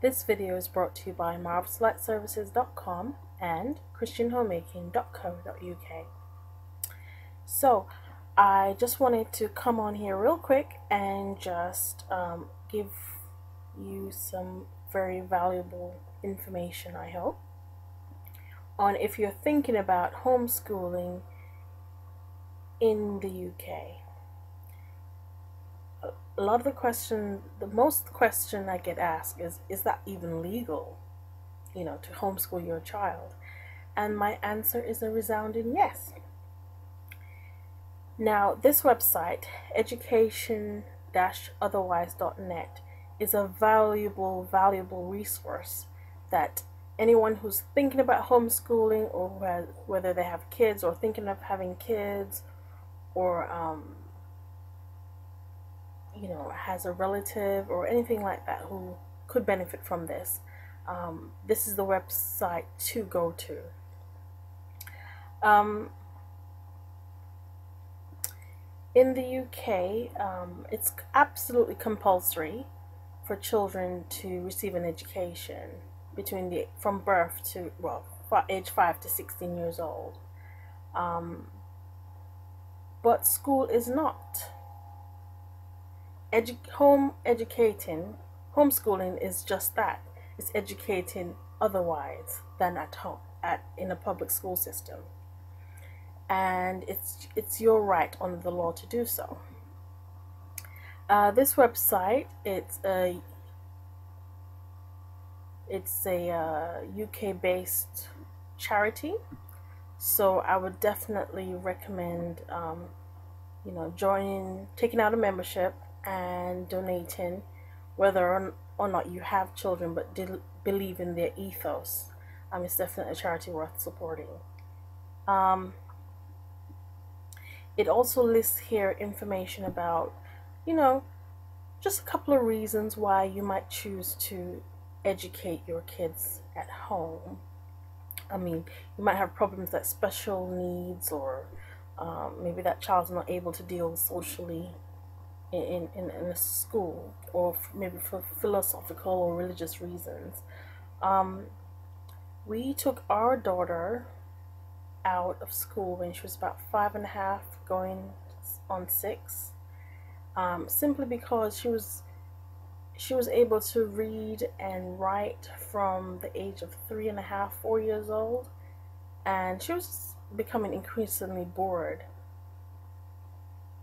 This video is brought to you by marvelsolightservices.com and christianhomemaking.co.uk. So, I just wanted to come on here real quick and just give you some very valuable information, I hope, on if you're thinking about homeschooling in the UK. A lot of the most question I get asked is that even legal, to homeschool your child? And my answer is a resounding yes. Now, this website, education-otherwise.net, is a valuable resource that anyone who's thinking about homeschooling, or whether they have kids or thinking of having kids, or has a relative or anything like that who could benefit from this, this is the website to go to. In the UK, it's absolutely compulsory for children to receive an education from birth to, age 5 to 16 years old. But school is not. Homeschooling is just that. It's educating otherwise than at home, in a public school system. And it's your right under the law to do so. This website, it's a UK-based charity, so I would definitely recommend taking out a membership and donating, whether or not you have children but believe in their ethos. It's definitely a charity worth supporting. It also lists here information about, just a couple of reasons why you might choose to educate your kids at home. You might have problems like special needs, or maybe that child's not able to deal socially in a school, or maybe for philosophical or religious reasons. We took our daughter out of school when she was about 5.5, going on 6, simply because she was able to read and write from the age of 3.5, 4 years old, and she was becoming increasingly bored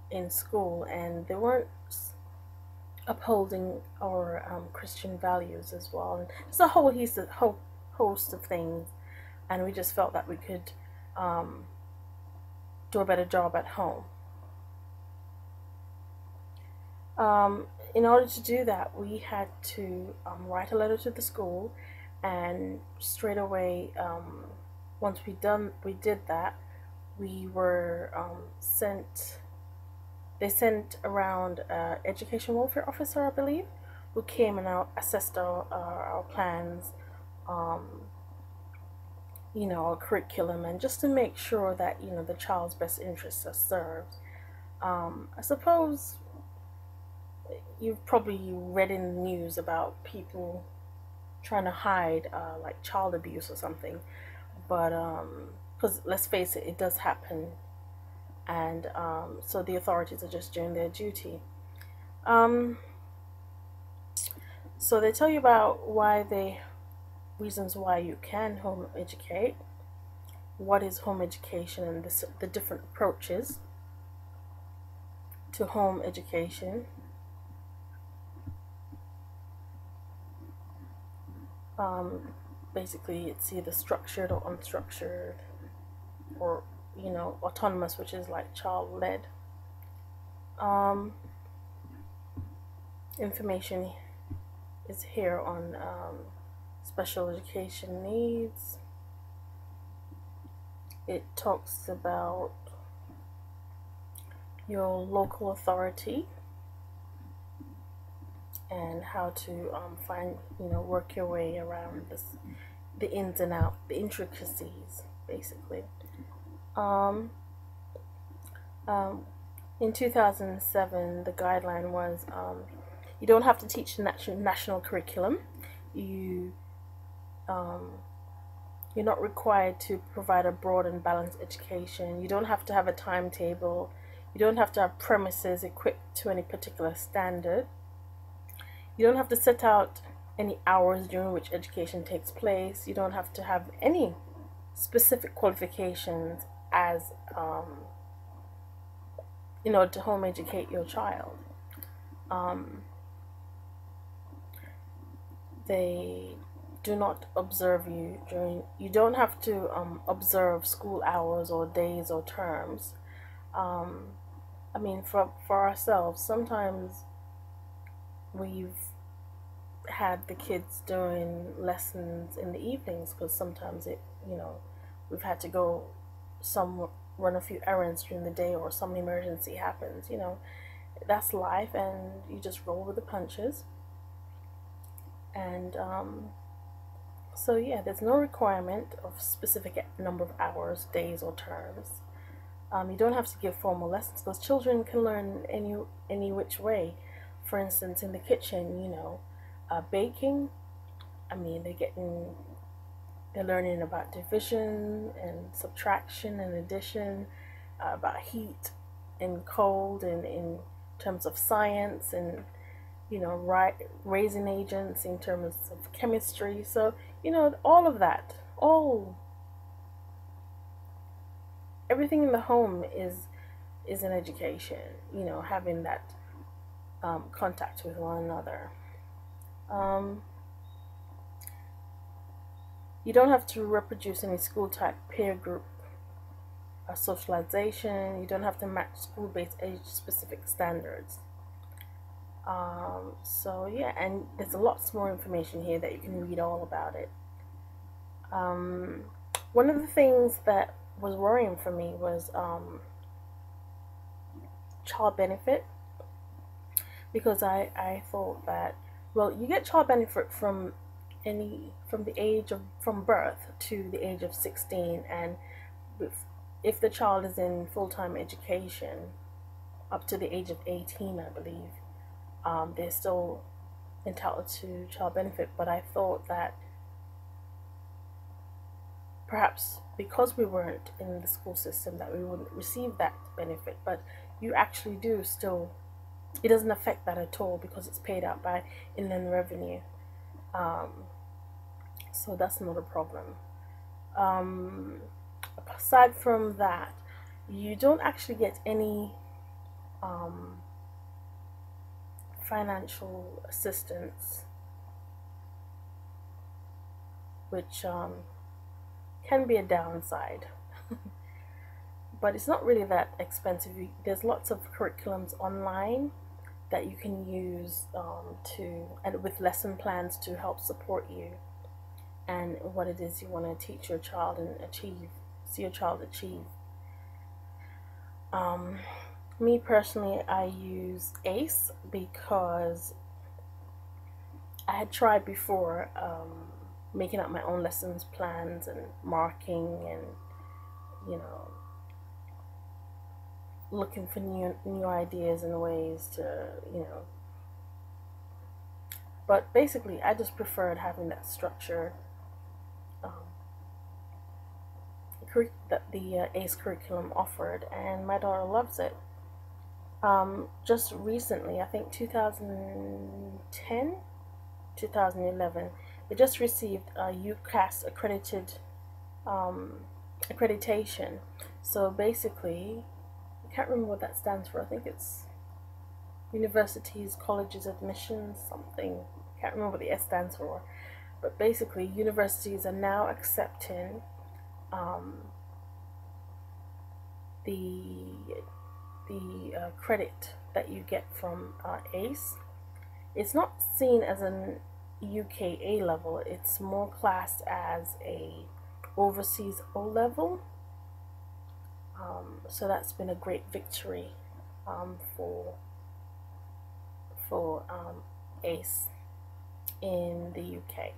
in school, and they weren't upholding our Christian values as well, and just a whole host of things, and we just felt that we could do a better job at home. In order to do that, we had to write a letter to the school, and straight away, once we did that, we were they sent around education welfare officer, I believe, who came and assessed our plans, our curriculum, and just to make sure that the child's best interests are served. I suppose you've probably read in the news about people trying to hide like child abuse or something, but because let's face it, it does happen, and so the authorities are just doing their duty. So they tell you about reasons why you can home educate, what is home education, and the different approaches to home education. Basically, it's either structured or unstructured, or autonomous, which is like child-led. Information is here on special education needs. It talks about your local authority and how to work your way around the ins and outs, the intricacies, basically. In 2007, the guideline was you don't have to teach the national curriculum. You you're not required to provide a broad and balanced education. You don't have to have a timetable. You don't have to have premises equipped to any particular standard. You don't have to set out any hours during which education takes place. You don't have to have any specific qualifications as to home educate your child. They do not observe you during. You don't have to observe school hours or days or terms. Um, I mean, for ourselves, sometimes we've had the kids doing lessons in the evenings because sometimes we've had to go run a few errands during the day or some emergency happens. That's life, and you just roll with the punches. And so yeah, there's no requirement of specific number of hours, days, or terms. You don't have to give formal lessons because children can learn any which way. For instance, in the kitchen, baking. I mean, they're learning about division and subtraction and addition, about heat and cold, and in terms of science, and raising agents in terms of chemistry. So all of that, everything in the home is an education. Having that contact with one another. You don't have to reproduce any school type peer group socialization. You don't have to match school-based age-specific standards. So yeah, and there's lots more information here that you can read all about it. One of the things that was worrying for me was child benefit, because I thought that, well, you get child benefit from from birth to the age of 16, and if the child is in full-time education up to the age of 18, I believe, they're still entitled to child benefit. But I thought that perhaps because we weren't in the school system that we wouldn't receive that benefit, but you actually do still. It doesn't affect that at all because it's paid out by Inland Revenue. So that's not a problem. Aside from that, you don't actually get any financial assistance, which can be a downside. But it's not really that expensive. There's lots of curriculums online that you can use and with lesson plans to help support you and what it is you want to teach your child and see your child achieve. Me personally, I use ACE because I had tried before making up my own lessons plans and marking and looking for new ideas and ways to but basically I just preferred having that structure that the ACE curriculum offered, and my daughter loves it. Just recently, I think 2010, 2011, it just received a UCAS accreditation. So basically, I can't remember what that stands for. I think it's universities, colleges, admissions, something. I can't remember what the S stands for. But basically, universities are now accepting the credit that you get from ACE. It's not seen as an UK A level. It's more classed as a overseas O level. So that's been a great victory for ACE in the UK.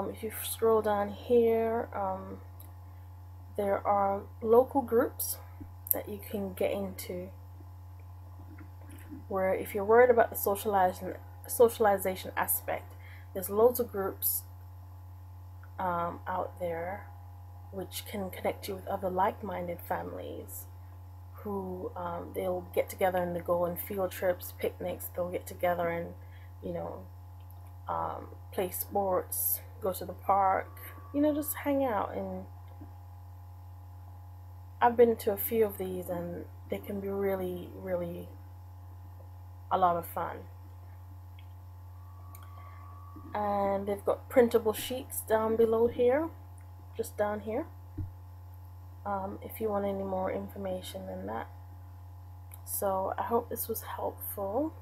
If you scroll down here, there are local groups that you can get into where if you're worried about the socialization aspect, there's loads of groups out there which can connect you with other like-minded families who they'll get together and they go on field trips, picnics. They'll get together and, you know, play sports, go to the park, you know, just hang out. And I've been to a few of these, and they can be really, really a lot of fun. And they've got printable sheets down below here, just down here, if you want any more information than that. So I hope this was helpful.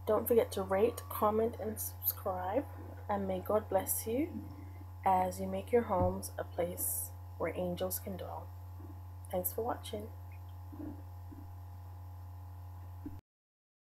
Don't forget to rate, comment, and subscribe, and may God bless you as you make your homes a place where angels can dwell. Thanks for watching.